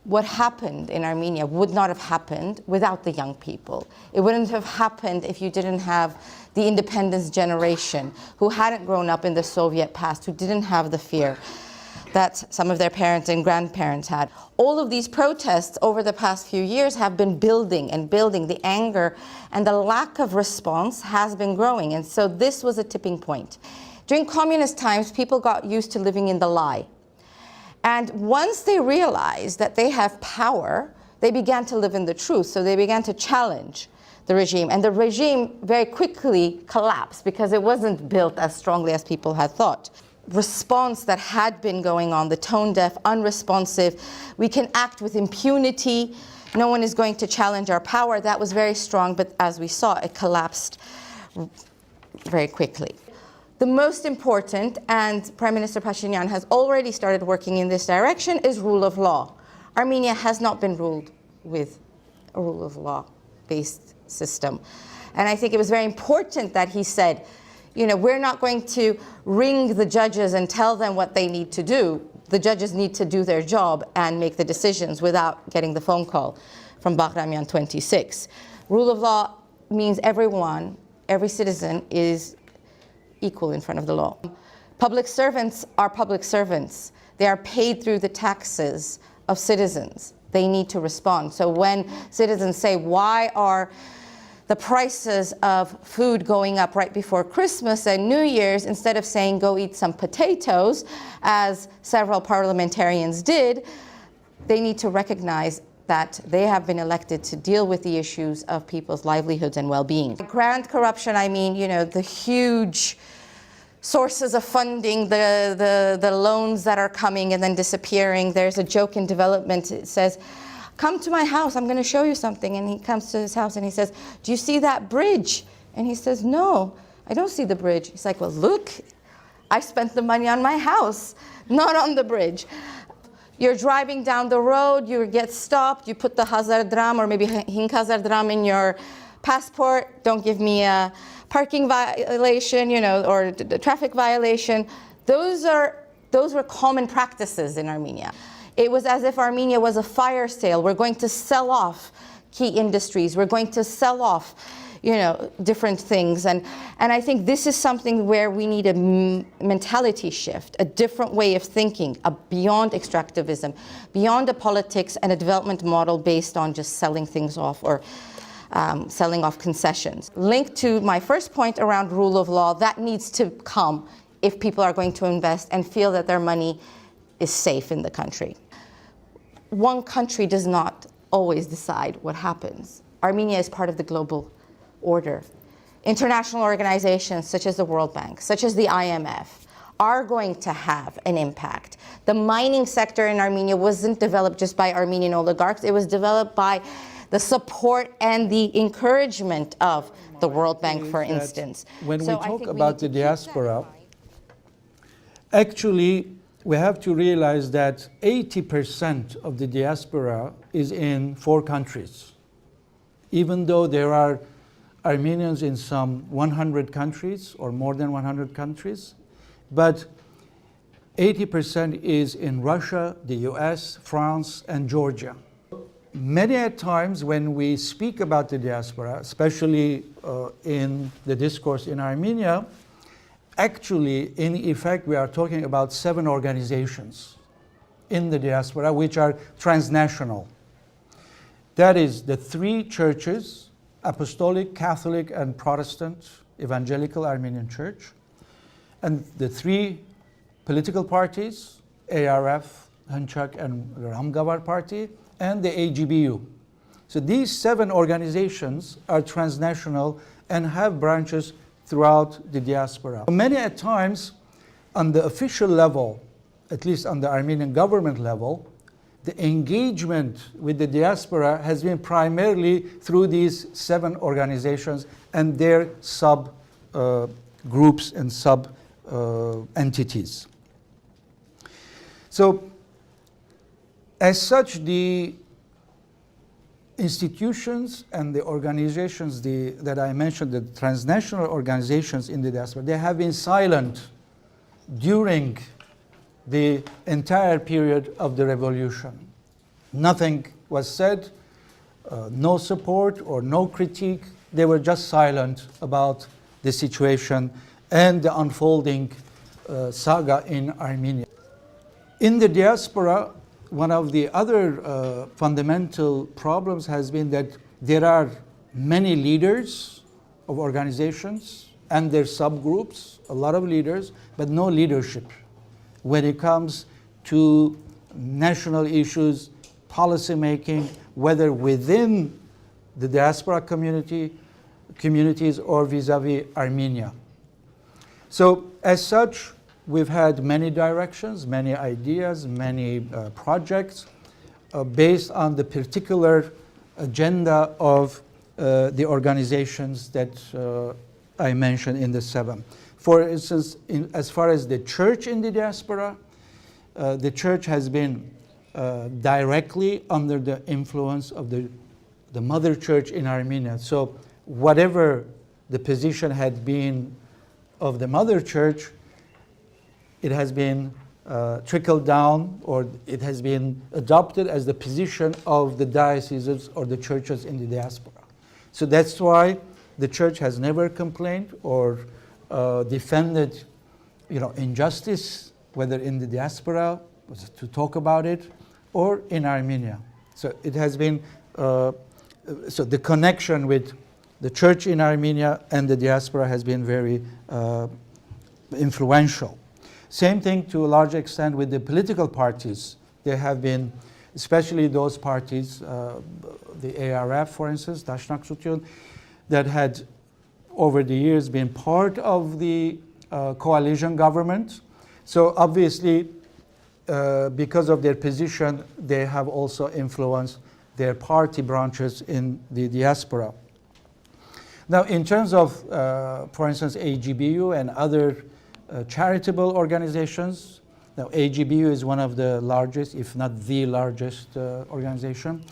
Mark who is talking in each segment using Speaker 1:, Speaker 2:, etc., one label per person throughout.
Speaker 1: what happened in Armenia would not have happened without the young people. It wouldn't have happened if you didn't have the independence generation who hadn't grown up in the Soviet past, who didn't have the fear that some of their parents and grandparents had. All of these protests over the past few years have been building and building. The anger and the lack of response has been growing. And so this was a tipping point. During communist times, people got used to living in the lie. And once they realized that they have power, they began to live in the truth. So they began to challenge the regime. And the regime very quickly collapsed because it wasn't built as strongly as people had thought. Response that had been going on, the tone deaf, unresponsive, we can act with impunity, no one is going to challenge our power, that was very strong, but as we saw, it collapsed very quickly. The most important, and Prime Minister Pashinyan has already started working in this direction, is rule of law. Armenia has not been ruled with a rule of law based system. And I think it was very important that he said, you know, we're not going to ring the judges and tell them what they need to do. The judges need to do their job and make the decisions without getting the phone call from Bahramian 26. Rule of law means everyone, every citizen is equal in front of the law. Public servants are public servants. They are paid through the taxes of citizens. They need to respond. So when citizens say, why are the prices of food going up right before Christmas and New Year's, instead of saying go eat some potatoes, as several parliamentarians did, they need to recognize that they have been elected to deal with the issues of people's livelihoods and well-being. Grand corruption, I mean, you know, the huge sources of funding, the loans that are coming and then disappearing. There's a joke in development, it says, come to my house, I'm going to show you something. And he comes to his house and he says, do you see that bridge? And he says, no, I don't see the bridge. He's like, well, look, I spent the money on my house, not on the bridge. You're driving down the road, you get stopped, you put the Hazar Dram or maybe Hink Hazar Dram in your passport, don't give me a parking violation, you know, or the traffic violation. Those were common practices in Armenia. It was as if Armenia was a fire sale. We're going to sell off key industries. We're going to sell off, you know, different things. And I think this is something where we need a mentality shift, a different way of thinking, beyond extractivism, beyond a politics and a development model based on just selling things off or selling off concessions. Linked to my first point around rule of law, that needs to come if people are going to invest and feel that their money is safe in the country. One country does not always decide what happens. Armenia is part of the global order. International organizations such as the World Bank, such as the IMF, are going to have an impact. The mining sector in Armenia wasn't developed just by Armenian oligarchs, it was developed by the support and the encouragement of the World Bank, for instance.
Speaker 2: When we talk about the diaspora, actually, we have to realize that 80% of the diaspora is in 4 countries. Even though there are Armenians in some 100 countries or more than 100 countries, but 80% is in Russia, the US, France, and Georgia. Many times when we speak about the diaspora, especially in the discourse in Armenia, actually, in effect, we are talking about 7 organizations in the diaspora which are transnational. That is the 3 churches, Apostolic, Catholic, and Protestant, Evangelical Armenian Church, and the 3 political parties, ARF, Hanchak, and Ramgavar Party, and the AGBU. So these 7 organizations are transnational and have branches throughout the diaspora. Many at times, on the official level, at least on the Armenian government level, the engagement with the diaspora has been primarily through these 7 organizations and their sub groups and sub entities. So, as such, the institutions and the organizations that I mentioned, the transnational organizations in the diaspora, they have been silent during the entire period of the revolution. Nothing was said, no support or no critique. They were just silent about the situation and the unfolding saga in Armenia. In the diaspora, one of the other fundamental problems has been that there are many leaders of organizations and their subgroups, a lot of leaders, but no leadership when it comes to national issues, policy making, whether within the diaspora communities or vis-a-vis Armenia. So as such, we've had many directions, many ideas, many projects based on the particular agenda of the organizations that I mentioned in the 7. For instance, as far as the church in the diaspora, the church has been directly under the influence of the mother church in Armenia. So whatever the position had been of the mother church, it has been trickled down, or it has been adopted as the position of the dioceses or the churches in the diaspora. So that's why the church has never complained or defended, injustice, whether in the diaspora, to talk about it, or in Armenia. So it has been, so the connection with the church in Armenia and the diaspora has been very influential. Same thing to a large extent with the political parties. There have been, especially those parties, the ARF, for instance, Dashnak Sutyun, that had over the years been part of the coalition government. So obviously, because of their position, they have also influenced their party branches in the diaspora. Now, in terms of, for instance, AGBU and other charitable organizations, now AGBU is one of the largest, if not the largest organization.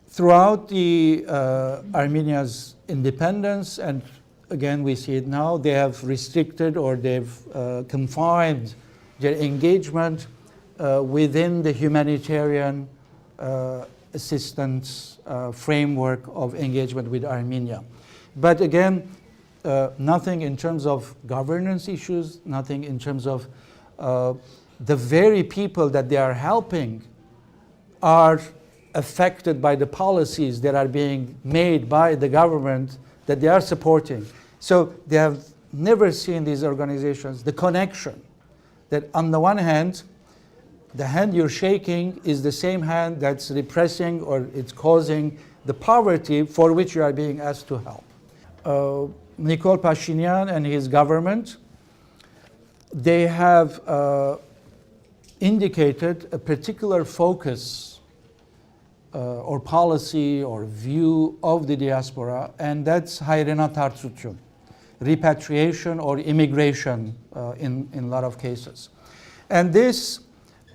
Speaker 2: Throughout the Armenia's independence, and again we see it now, they have restricted or they've confined their engagement within the humanitarian assistance framework of engagement with Armenia. But again, nothing in terms of governance issues, nothing in terms of the very people that they are helping are affected by the policies that are being made by the government that they are supporting. So they have never seen these organizations, the connection that on the one hand, the hand you're shaking is the same hand that's repressing or it's causing the poverty for which you are being asked to help. Nikol Pashinyan and his government, they have indicated a particular focus or policy or view of the diaspora, and that's Hayrena Tartsutun, repatriation or immigration in a lot of cases. And this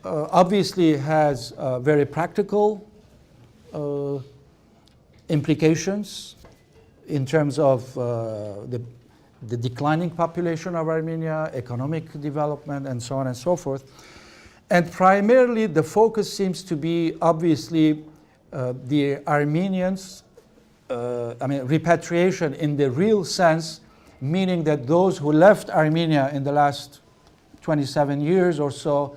Speaker 2: obviously has very practical implications in terms of the declining population of Armenia, economic development, and so on and so forth. And primarily the focus seems to be obviously the Armenians, repatriation in the real sense, meaning that those who left Armenia in the last 27 years or so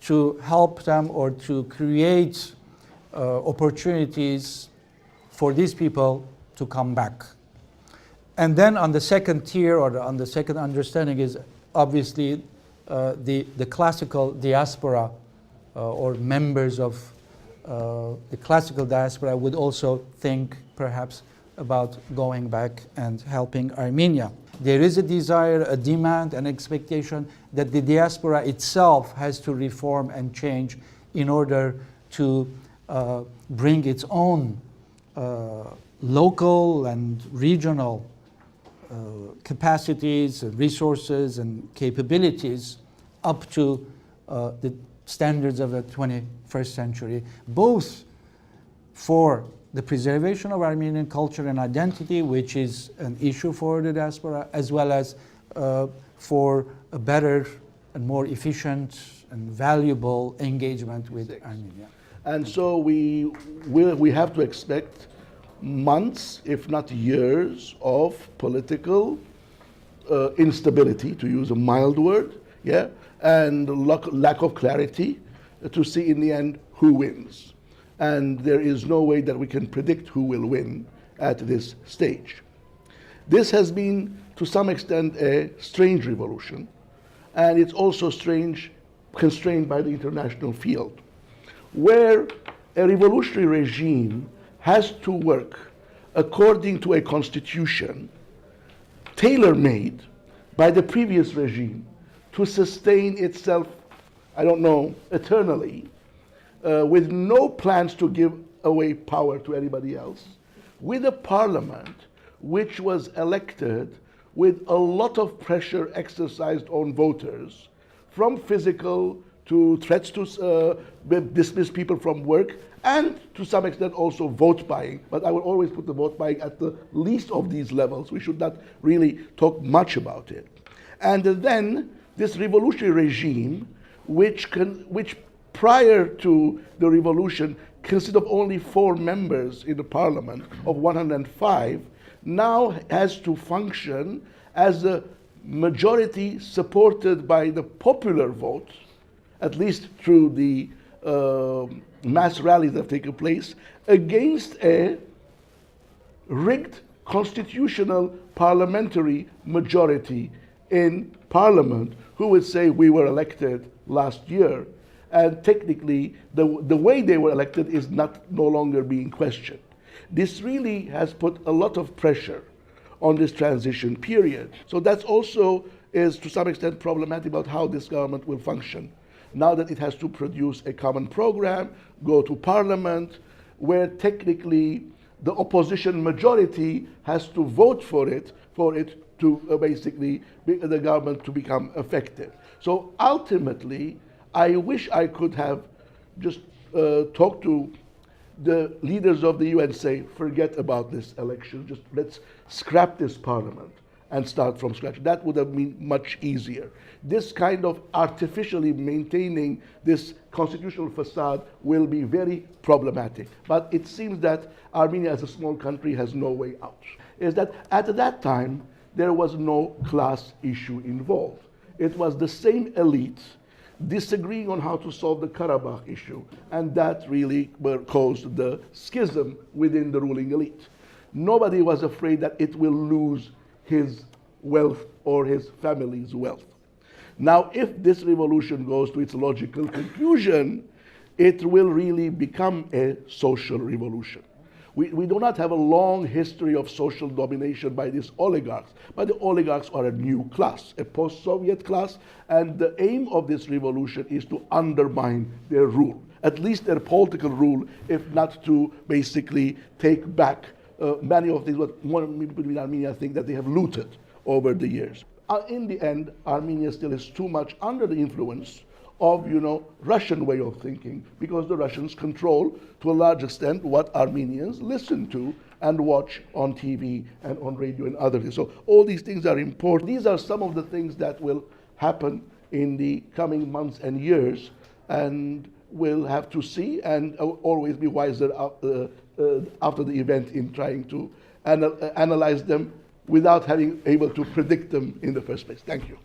Speaker 2: to help them or to create opportunities for these people to come back. And then on the second tier or on the second understanding is obviously the classical diaspora or members of the classical diaspora would also think perhaps about going back and helping Armenia. There is a desire, a demand, an expectation that the diaspora itself has to reform and change in order to bring its own local and regional capacities, resources, and capabilities up to the standards of the 21st century, both for the preservation of Armenian culture and identity, which is an issue for the diaspora, as well as for a better and more efficient and valuable engagement with Armenia.
Speaker 3: And so we have to expect months, if not years, of political instability, to use a mild word, yeah, and lack of clarity to see in the end who wins. And there is no way that we can predict who will win at this stage. This has been, to some extent, a strange revolution, and it's also strange, constrained by the international field, where a revolutionary regime has to work according to a constitution tailor-made by the previous regime to sustain itself, I don't know, eternally, with no plans to give away power to anybody else, with a parliament which was elected with a lot of pressure exercised on voters, from physical to threats to dismiss people from work, and to some extent also vote buying. But I will always put the vote buying at the least of these levels. We should not really talk much about it. And then this revolutionary regime, which prior to the revolution consisted of only 4 members in the parliament of 105, now has to function as a majority supported by the popular vote, at least through the mass rallies that have taken place, against a rigged constitutional parliamentary majority in parliament, who would say we were elected last year, and technically the way they were elected is no longer being questioned. This really has put a lot of pressure on this transition period. So that also is to some extent problematic about how this government will function, now that it has to produce a common program, go to parliament, where technically the opposition majority has to vote for it to basically the government to become effective. So ultimately, I wish I could have just talked to the leaders of the UN and say, forget about this election, just let's scrap this parliament and start from scratch. That would have been much easier. This kind of artificially maintaining this constitutional facade will be very problematic. But it seems that Armenia, as a small country, has no way out. Is that at that time, there was no class issue involved. It was the same elite disagreeing on how to solve the Karabakh issue, and that really caused the schism within the ruling elite. Nobody was afraid that it will lose his wealth or his family's wealth. Now, if this revolution goes to its logical conclusion, it will really become a social revolution. We do not have a long history of social domination by these oligarchs, but the oligarchs are a new class, a post-Soviet class, and the aim of this revolution is to undermine their rule, at least their political rule, if not to basically take back many of these, what one people in Armenia think that they have looted over the years. In the end, Armenia still is too much under the influence of, Russian way of thinking, because the Russians control, to a large extent, what Armenians listen to and watch on TV and on radio and other things. So all these things are important. These are some of the things that will happen in the coming months and years, and we'll have to see and always be wiser after the event in trying to analyze them without having able to predict them in the first place. Thank you.